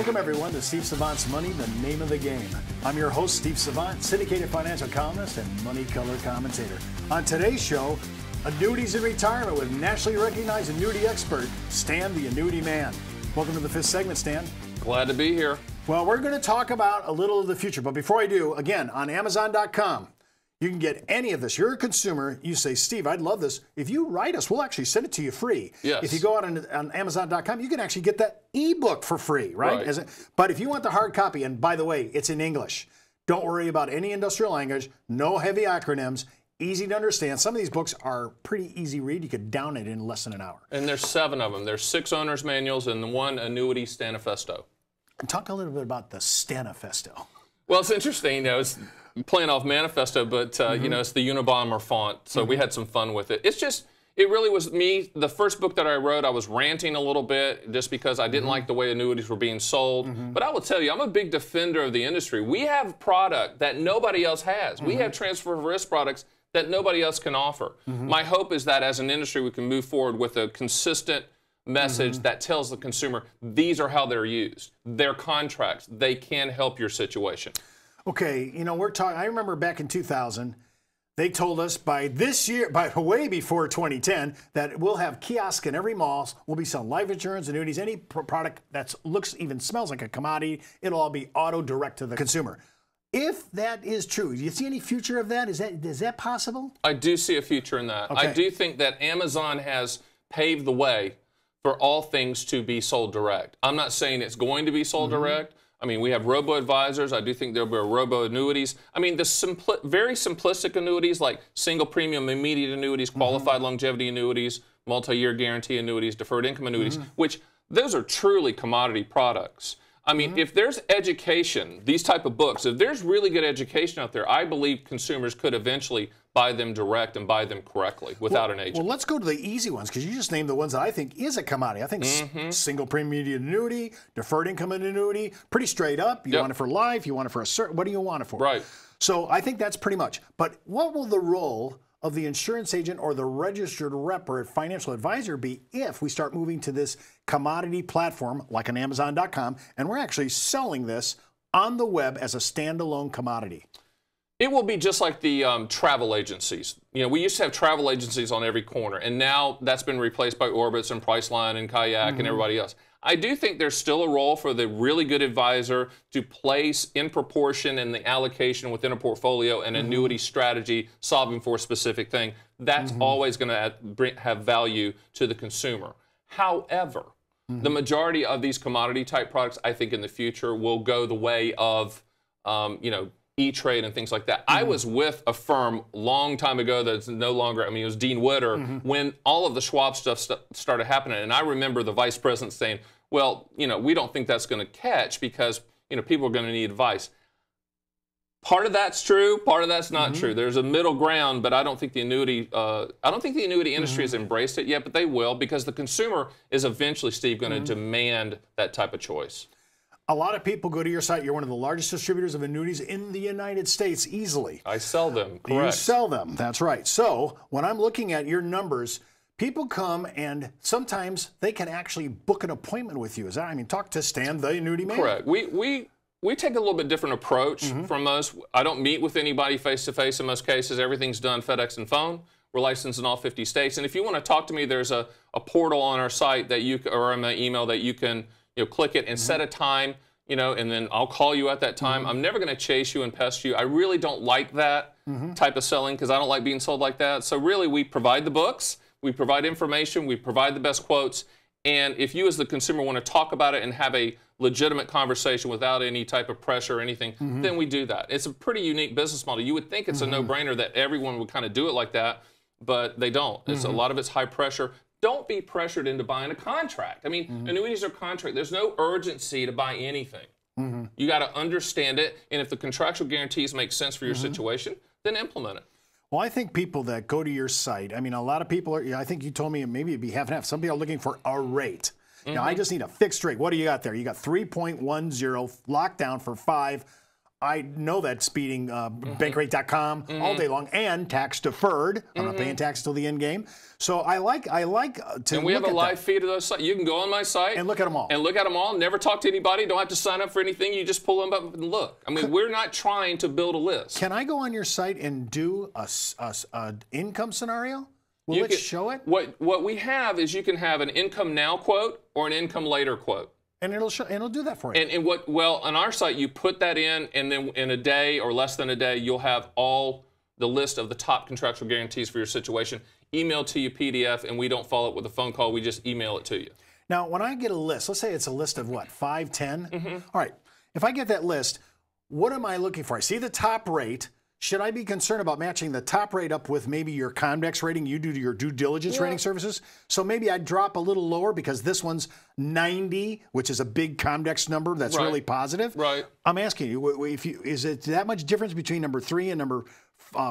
Welcome, everyone, to Steve Savant's Money, the name of the game. I'm your host, Steve Savant, syndicated financial columnist and money color commentator. On today's show, annuities in retirement with nationally recognized annuity expert, Stan, the Annuity Man. Welcome to the fifth segment, Stan. Glad to be here. Well, we're going to talk about a little of the future, but before I do, again, on Amazon.com, you can get any of this. You're a consumer. You say, Steve, I'd love this. If you write us, we'll actually send it to you free. Yes. If you go out on Amazon.com, you can actually get that ebook for free, right? But if you want the hard copy, and by the way, it's in English. Don't worry about any industrial language. No heavy acronyms. Easy to understand. Some of these books are pretty easy read. You could down it in less than an hour. And there's 7 of them. There's 6 owner's manuals and 1 annuity stanifesto. Talk a little bit about the stanifesto. Well, it's interesting. You know, it's playing off manifesto, but you know, it's the Unabomber font. So we had some fun with it. It's just, it really was me. The first book that I wrote, I was ranting a little bit just because I didn't like the way annuities were being sold. But I will tell you, I'm a big defender of the industry. We have product that nobody else has. We have transfer of risk products that nobody else can offer. My hope is that as an industry, we can move forward with a consistent message that tells the consumer these are how they're used. They're contracts. They can help your situation. Okay, you know, we're talking, I remember back in 2000, they told us by this year, by way before 2010, that we'll have kiosks in every mall. We'll be selling life insurance, annuities, any product that looks, even smells like a commodity. It'll all be auto direct to the consumer. If that is true, do you see any future of that? Is that possible? I do see a future in that. Okay. I do think that Amazon has paved the way for all things to be sold direct. I'm not saying it's going to be sold direct. I mean, we have robo-advisers. I do think there'll be robo-annuities. I mean, the very simplistic annuities like single premium immediate annuities, qualified longevity annuities, multi-year guarantee annuities, deferred income annuities, which those are truly commodity products. I mean, if there's education, these type of books, if there's really good education out there, I believe consumers could eventually buy them direct and buy them correctly without an agent. Well, let's go to the easy ones, because you just named the ones that I think is a commodity. I think single premium annuity, deferred income annuity, pretty straight up. You want it for life, you want it for a certain, what do you want it for? Right. So I think that's pretty much. But what will the role of the insurance agent or the registered rep or financial advisor be if we start moving to this commodity platform like on Amazon.com, and we're actually selling this on the web as a standalone commodity? It will be just like the travel agencies. You know, we used to have travel agencies on every corner, and now that's been replaced by Orbitz and Priceline and Kayak and everybody else. I do think there's still a role for the really good advisor to place in proportion in the allocation within a portfolio an annuity strategy solving for a specific thing. That's always going to have value to the consumer. However, the majority of these commodity type products, I think in the future, will go the way of, you know, E-Trade and things like that. I was with a firm a long time ago that's no longer, I mean, it was Dean Witter, when all of the Schwab stuff started happening. And I remember the vice president saying, well, you know, we don't think that's going to catch because, you know, people are going to need advice. Part of that's true, part of that's not true. There's a middle ground, but I don't think the annuity, industry has embraced it yet, but they will, because the consumer is eventually, Steve, going to demand that type of choice. A lot of people go to your site. You're one of the largest distributors of annuities in the United States, easily. I sell them, correct. You sell them, that's right. So when I'm looking at your numbers, people come and sometimes they can actually book an appointment with you. Is that, I mean, talk to Stan, the Annuity Man. Correct. We take a little bit different approach from most. I don't meet with anybody face-to-face in most cases. Everything's done FedEx and phone. We're licensed in all 50 states. And if you want to talk to me, there's a portal on our site that you, or on my email, that you can, you know, click it and set a time, you know, and then I'll call you at that time. I'm never going to chase you and pester you. I really don't like that type of selling, because I don't like being sold like that. So really, we provide the books, we provide information, we provide the best quotes, and if you as the consumer want to talk about it and have a legitimate conversation without any type of pressure or anything, then we do that. It's a pretty unique business model. You would think it's a no-brainer that everyone would kind of do it like that, but they don't. It's a lot of it's high pressure. Don't be pressured into buying a contract. I mean, annuities are contract. There's no urgency to buy anything. You got to understand it, and if the contractual guarantees make sense for your situation, then implement it. Well, I think people that go to your site, I mean, a lot of people are, I think you told me maybe it'd be half and half. Some people are looking for a rate. Now, I just need a fixed rate. What do you got there? You got 3.10 locked down for 5. I know that's beating Bankrate.com all day long, and tax deferred. I'm not paying tax till the end game. So I like to And we have a live feed of those sites. You can go on my site and look at them all. And look at them all. Never talk to anybody. Don't have to sign up for anything. You just pull them up and look. I mean, we're not trying to build a list. Can I go on your site and do a income scenario? Will it show it? What we have is you can have an income now quote or an income later quote. And it'll do that for you. And on our site, you put that in, and then in a day or less than a day, you'll have all the list of the top contractual guarantees for your situation emailed to you PDF, and we don't follow up with a phone call. We just email it to you. Now, when I get a list, let's say it's a list of what, 5, 10? All right. If I get that list, what am I looking for? I see the top rate. Should I be concerned about matching the top rate up with maybe your Comdex rating you do to your due diligence rating services? So maybe I'd drop a little lower because this one's 90, which is a big Comdex number that's really positive. Right. I'm asking you, is it that much difference between number 3 and number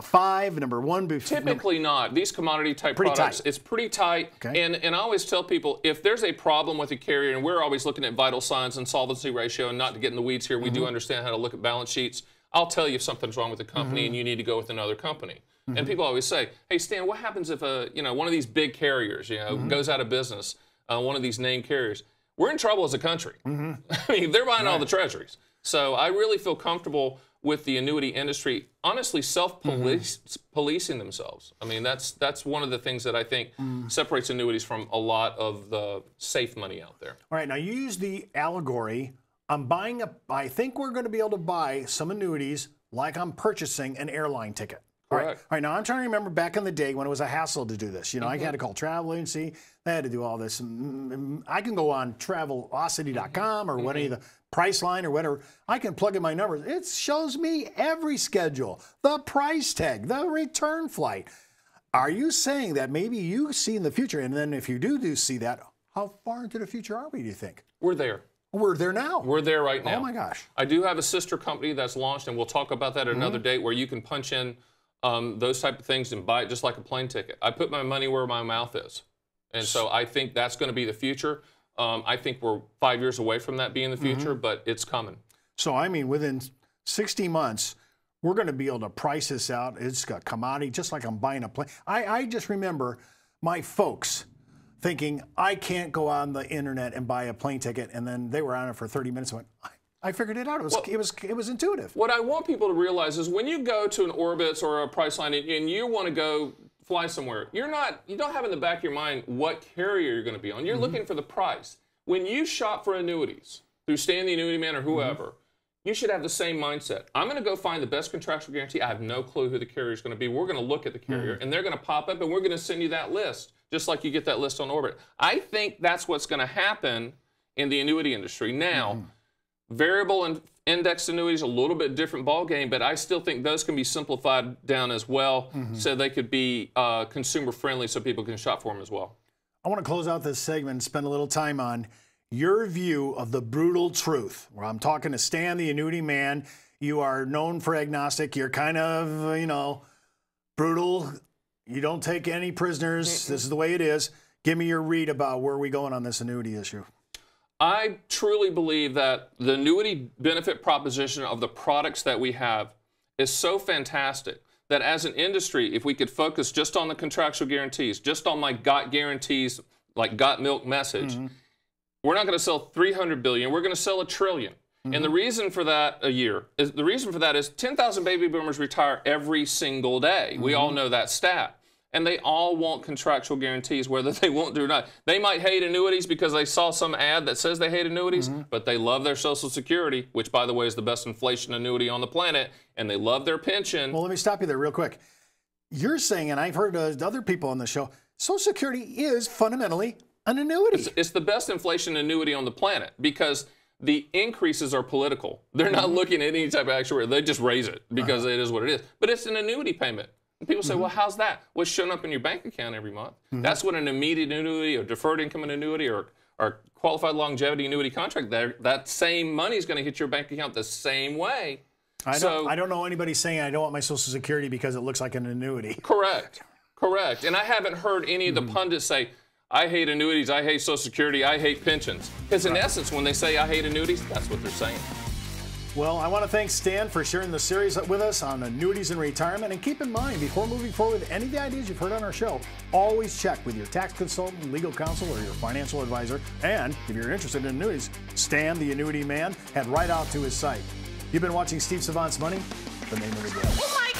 5, number 1? Typically not. These commodity type products, it's pretty tight. Okay. And I always tell people, if there's a problem with a carrier, and we're always looking at vital signs and solvency ratio, and not to get in the weeds here, we do understand how to look at balance sheets. I'll tell you if something's wrong with the company and you need to go with another company. And people always say, hey, Stan, what happens if one of these big carriers goes out of business, one of these named carriers? We're in trouble as a country. I mean, they're buying all the treasuries. So I really feel comfortable with the annuity industry, honestly, self-policing themselves. I mean, that's one of the things that I think separates annuities from a lot of the safe money out there. All right, now you use the allegory. I think we're going to be able to buy some annuities like I'm purchasing an airline ticket. All right, now I'm trying to remember back in the day when it was a hassle to do this. I had to call travel agency. They had to do all this. I can go on travelocity.com or what any of the Priceline or whatever. I can plug in my numbers. It shows me every schedule, the price tag, the return flight. Are you saying that maybe you see in the future, and then if you do see that, how far into the future are we, do you think? We're there. We're there now. We're there right now. Oh my gosh. I do have a sister company that's launched, and we'll talk about that at another date, where you can punch in those type of things and buy it just like a plane ticket. I put my money where my mouth is. And so I think that's going to be the future. I think we're 5 years away from that being the future, but it's coming. So, I mean, within 60 months, we're going to be able to price this out. It's a commodity, just like I'm buying a plane. I just remember my folks thinking, I can't go on the internet and buy a plane ticket, and then they were on it for 30 minutes and went, I figured it out. It was intuitive. What I want people to realize is when you go to an Orbitz or a Priceline and you want to go fly somewhere, you don't have in the back of your mind what carrier you're going to be on. You're looking for the price. When you shop for annuities through Stan the Annuity Man or whoever, you should have the same mindset. I'm going to go find the best contractual guarantee. I have no clue who the carrier is going to be. We're going to look at the carrier, and they're going to pop up, and we're going to send you that list, just like you get that list on Orbit. I think that's what's going to happen in the annuity industry. Now, variable and indexed annuities, a little bit different ball game, but I still think those can be simplified down as well, so they could be consumer friendly, so people can shop for them as well. I want to close out this segment and spend a little time on your view of the brutal truth. Where I'm talking to Stan, the Annuity Man. You are known for agnostic. You're kind of, brutal. You don't take any prisoners. This is the way it is. Give me your read about where are we going on this annuity issue. I truly believe that the annuity benefit proposition of the products that we have is so fantastic that as an industry, if we could focus just on the contractual guarantees, just on my got guarantees, like got milk message, we're not going to sell 300 billion, we're going to sell $1 trillion. And the reason for that is 10,000 baby boomers retire every single day. We all know that stat. And they all want contractual guarantees, whether they want to or not. They might hate annuities because they saw some ad that says they hate annuities, but they love their Social Security, which, by the way, is the best inflation annuity on the planet, and they love their pension. Well, let me stop you there real quick. You're saying, and I've heard other people on the show, Social Security is fundamentally an annuity. It's the best inflation annuity on the planet because the increases are political. They're not looking at any type of actuarial. They just raise it because it is what it is. But it's an annuity payment. And people say, well, how's that? What's showing up in your bank account every month? That's what an immediate annuity or deferred income annuity or qualified longevity annuity contract, that same money is going to hit your bank account the same way. I don't know anybody saying I don't want my Social Security because it looks like an annuity. Correct. Correct. And I haven't heard any of the pundits say, I hate annuities, I hate Social Security, I hate pensions. Because in essence, when they say I hate annuities, that's what they're saying. Well, I want to thank Stan for sharing the series with us on annuities and retirement. And keep in mind, before moving forward with any of the ideas you've heard on our show, always check with your tax consultant, legal counsel, or your financial advisor. And if you're interested in annuities, Stan, the annuity man, head right out to his site. You've been watching Steve Savant's Money, the name of the game.